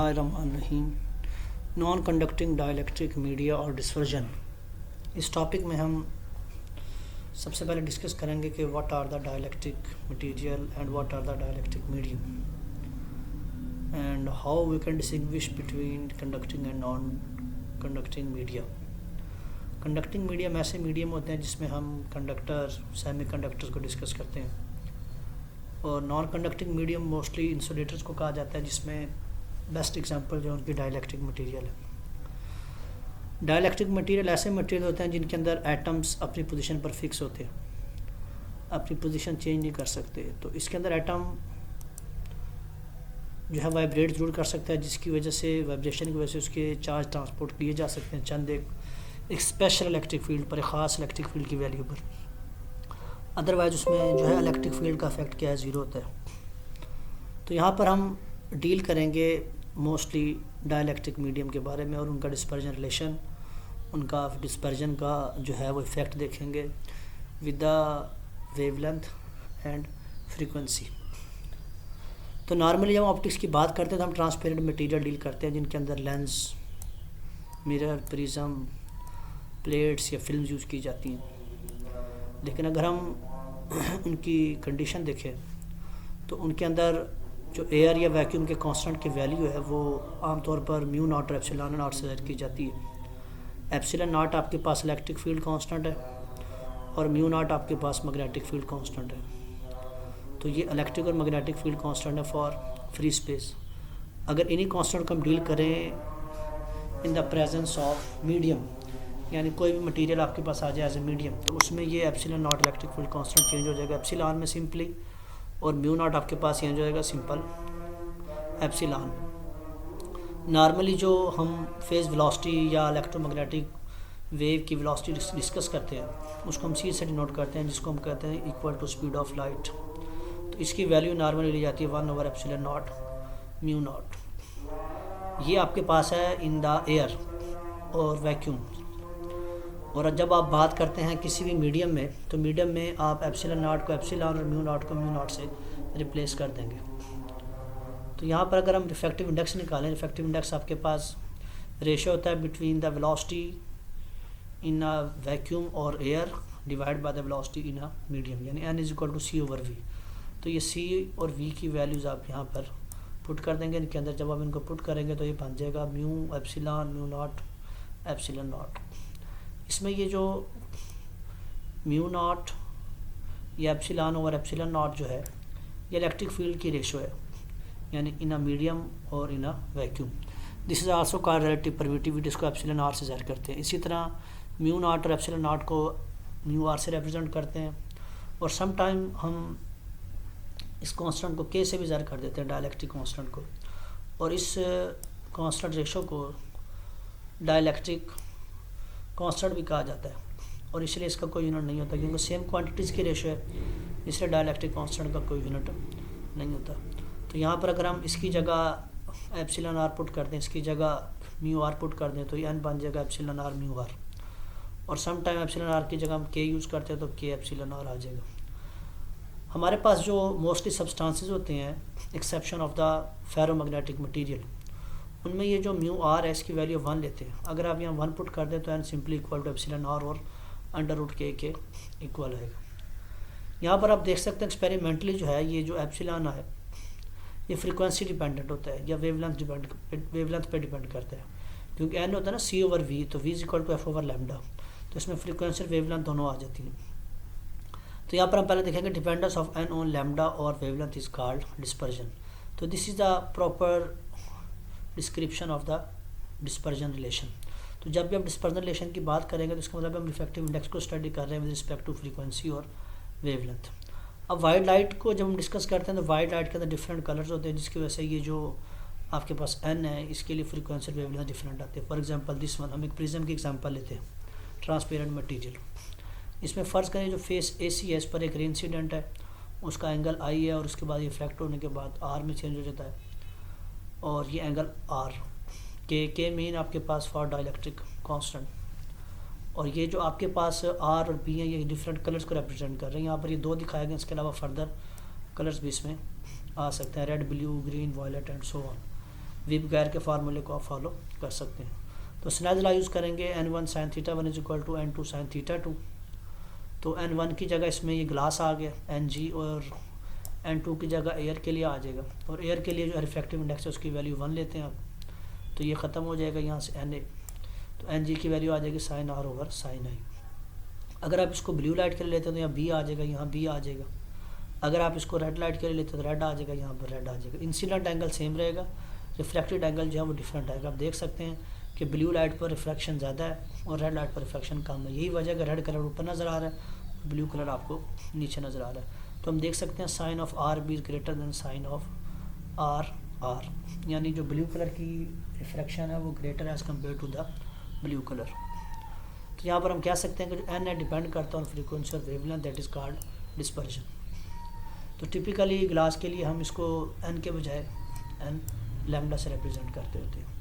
बिस्मिल्लाहिर्रहमानिर्रहीम। Non conducting dielectric media और dispersion, इस टॉपिक में हम सबसे पहले डिस्कस करेंगे कि what are the dielectric material and what are the dielectric medium and how we can distinguish between conducting and non conducting media. Conducting medium ऐसे medium होते हैं जिसमें हम कंडक्टर सेमी कंडक्टर्स को डिस्कस करते हैं, और non conducting medium mostly insulators को कहा जाता है, जिसमें बेस्ट एग्जांपल जो उनकी डाइलेक्ट्रिक मटेरियल है। डाइलेक्ट्रिक मटेरियल ऐसे मटेरियल होते हैं जिनके अंदर एटम्स अपनी पोजीशन पर फिक्स होते हैं, अपनी पोजीशन चेंज नहीं कर सकते। तो इसके अंदर एटम जो है वाइब्रेट ज़रूर कर सकता है, जिसकी वजह से वाइब्रेशन की वजह से उसके चार्ज ट्रांसपोर्ट किए जा सकते हैं चंद एक स्पेशल इलेक्ट्रिक फील्ड पर, एक ख़ास इलेक्ट्रिक फील्ड की वैल्यू पर। अदरवाइज उसमें जो है इलेक्ट्रिक फील्ड का इफेक्ट क्या है, ज़ीरो होता है। तो यहाँ पर हम डील करेंगे मोस्टली डाइलेक्ट्रिक मीडियम के बारे में और उनका डिस्पर्जन रिलेशन, उनका डिस्पर्जन का जो है वो इफ़ेक्ट देखेंगे with the wavelength and frequency. तो नॉर्मली जब हम ऑप्टिक्स की बात करते हैं तो हम ट्रांसपेरेंट मटेरियल डील करते हैं जिनके अंदर लेंस, मिरर, प्रिज्म, प्लेट्स या फिल्म यूज़ की जाती हैं। लेकिन अगर हम उनकी कंडीशन देखें तो उनके अंदर जो एयर या वैक्यूम के कांस्टेंट की वैल्यू है वो आमतौर पर म्यू नॉट और एप्सिलॉन नॉट से ज़ाहिर की जाती है। एप्सिलॉन नॉट आपके पास इलेक्ट्रिक फील्ड कांस्टेंट है और म्यू नॉट आपके पास मैग्नेटिक फील्ड कांस्टेंट है। तो ये इलेक्ट्रिक और मैग्नेटिक फील्ड कांस्टेंट है फॉर फ्री स्पेस। अगर इन्हीं कांस्टेंट को हम डील करें in the presence of medium, यानी कोई भी मटेरियल आपके पास आ जाए एज ए मीडियम, तो उसमें ये epsilon not electric field constant change हो जाएगा एप्सिलॉन में सिंपली, और म्यू नॉट आपके पास चेंज हो जाएगा सिंपल एप्सिलॉन। नॉर्मली जो हम फेज वेलोसिटी या इलेक्ट्रोमैग्नेटिक वेव की वेलोसिटी डिस्कस करते हैं उसको हम सी से डिनोट करते हैं, जिसको हम कहते हैं equal to speed of light. तो इसकी वैल्यू नॉर्मली ली जाती है 1/एप्सिलॉन नॉट म्यू नॉट। ये आपके पास है इन द एयर और वैक्यूम। और जब आप बात करते हैं किसी भी मीडियम में, तो मीडियम में आप एप्सिलॉन नॉट को एप्सिलॉन और म्यू नॉट को म्यू नॉट से रिप्लेस कर देंगे। तो यहाँ पर अगर हम रिफ्रैक्टिव इंडेक्स निकालें, रिफ्रैक्टिव इंडेक्स आपके पास रेशियो होता है between the velocity in a vacuum और air divide by the velocity in a medium, यानी n is equal to c/v। तो ये c और v की वैल्यूज़ आप यहाँ पर पुट कर देंगे इनके अंदर। जब आप इनको पुट करेंगे तो ये बन जाएगा mu epsilon mu naught epsilon not. इसमें ये जो म्यू नॉट या एप्सिलॉन ओवर एप्सिलॉन नॉट जो है ये इलेक्ट्रिक फील्ड की रेशो है, यानी इन अ मीडियम और in a vacuum. This is also called relative permittivity, इसको एप्सिलॉन आर से ज़ाहिर करते हैं। इसी तरह म्यू नॉट और एप्सिलॉन नॉट को म्यू आर से रिप्रेजेंट करते हैं, और सम टाइम हम इस कांस्टेंट को के से भी ज़ाहिर कर देते हैं, डाइलेक्ट्रिक कांस्टेंट को। और इस कांस्टेंट रेशो को डाइलेक्ट्रिक कांस्टेंट भी कहा जाता है, और इसलिए इसका कोई यूनिट नहीं होता, क्योंकि सेम क्वांटिटीज़ की रेशो है, इसलिए डाइलेक्ट्रिक कांस्टेंट का कोई यूनिट नहीं होता। तो यहाँ पर अगर हम इसकी जगह एप्सिलॉन आर पुट कर दें, इसकी जगह म्यू आर पुट कर दें, तो ये एन बन जाएगा एप्सिलॉन आर म्यू आर। और सम टाइम एप्सिलॉन आर की जगह हम के यूज़ करते हैं तो के एप्सिलॉन आर आ जाएगा। हमारे पास जो मोस्टली सब्सटेंसेस होते हैं exception of the ferromagnetic material, उनमें ये जो म्यू आर है इसकी वैल्यू 1 लेते हैं। अगर आप यहाँ 1 पुट कर दें तो n simply equal to epsilon r और अंडर रूट के इक्वल आएगा। यहाँ पर आप देख सकते हैं एक्सपेरिमेंटली जो है ये जो एप्सिलॉन है ये फ्रीक्वेंसी डिपेंडेंट होता है या वेवलेंथ पे डिपेंड करता है, क्योंकि एन होता है ना c/v, तो v इज इक्वल टू f/लैम्डा, तो इसमें फ्रीक्वेंसी और वेवलेंथ दोनों आ जाती हैं। तो यहाँ पर हम पहले देखेंगे dependence of n on lambda और वेवलेंथ इज कॉल्ड डिस्पर्जन। तो this is the proper description of the dispersion relation. तो जब भी हम डिस्पर्जन रिलेशन की बात करेंगे तो इसका मतलब हम रिफ्रैक्टिव इंडेक्स को स्टडी कर रहे हैं विद रिस्पेक्ट टू फ्रीक्वेंसी और वेवलेंथ। अब वाइट लाइट को जब हम डिस्कस करते हैं तो वाइट लाइट के अंदर डिफरेंट कलर्स होते हैं, जिसकी वजह से ये जो आपके पास एन है इसके लिए फ्रीक्वेंसी और वेवलेंथ डिफरेंट आते हैं। फॉर एग्जांपल दिस वन, हम एक प्रिज्म की एग्जांपल लेते हैं, ट्रांसपेरेंट मटेरियल। इसमें फ़र्ज़ करें जो फेस AC है इस पर एक रे इंसिडेंट है, उसका एंगल I है, और उसके बाद रिफ्रैक्ट होने के बाद R में चेंज हो जाता है, और ये एंगल R के मीन आपके पास फॉर डाइलेक्ट्रिक कांस्टेंट। और ये जो आपके पास R और B हैं ये डिफरेंट कलर्स को रिप्रेजेंट कर रहे हैं। यहाँ पर ये 2 दिखाए गए, इसके अलावा फर्दर कलर्स भी इसमें आ सकते हैं, red, blue, green, violet and so on. We बगैर के फार्मूले को आप फॉलो कर सकते हैं। तो स्नेल लॉ यूज़ करेंगे n1 sin theta 1 is equal to n2 sin theta 2। तो n1 की जगह इसमें ये ग्लास आ गया Ng, और n2 की जगह एयर के लिए आ जाएगा, और एयर के लिए जो रिफ्रैक्टिव इंडेक्स है उसकी वैल्यू 1 लेते हैं आप, तो ये ख़त्म हो जाएगा यहाँ से Na, तो Ng की वैल्यू आ जाएगी sin r over sin i। अगर आप इसको ब्लू लाइट के लिए लेते हैं तो यहाँ B आ जाएगा, यहाँ B आ जाएगा। अगर आप इसको रेड लाइट के लिए लेते हैं तो रेड आ जाएगा, यहाँ पर रेड आ जाएगा। इंसिडेंट एंगल सेम रहेगा, रिफ्रैक्टेड एंगल जो है वो डिफरेंट आएगा। आप देख सकते हैं कि ब्लू लाइट पर रिफ्रैक्शन ज़्यादा है और रेड लाइट पर रिफ्रैक्शन कम है। यही वजह है कि रेड कलर ऊपर नज़र आ रहा है, ब्लू कलर आपको नीचे नज़र आ रहा है। तो हम देख सकते हैं sine of r b is greater than sine of r r, यानी जो ब्लू कलर की रिफ्रैक्शन है वो ग्रेटर है as compared to the blue colour. तो यहाँ पर हम कह सकते हैं कि जो एन है डिपेंड करता है ऑन फ्रीक्वेंसी और wavelength, that is called dispersion. तो टिपिकली ग्लास के लिए हम इसको एन के बजाय एन लैम्डा से रिप्रेजेंट करते होते हैं।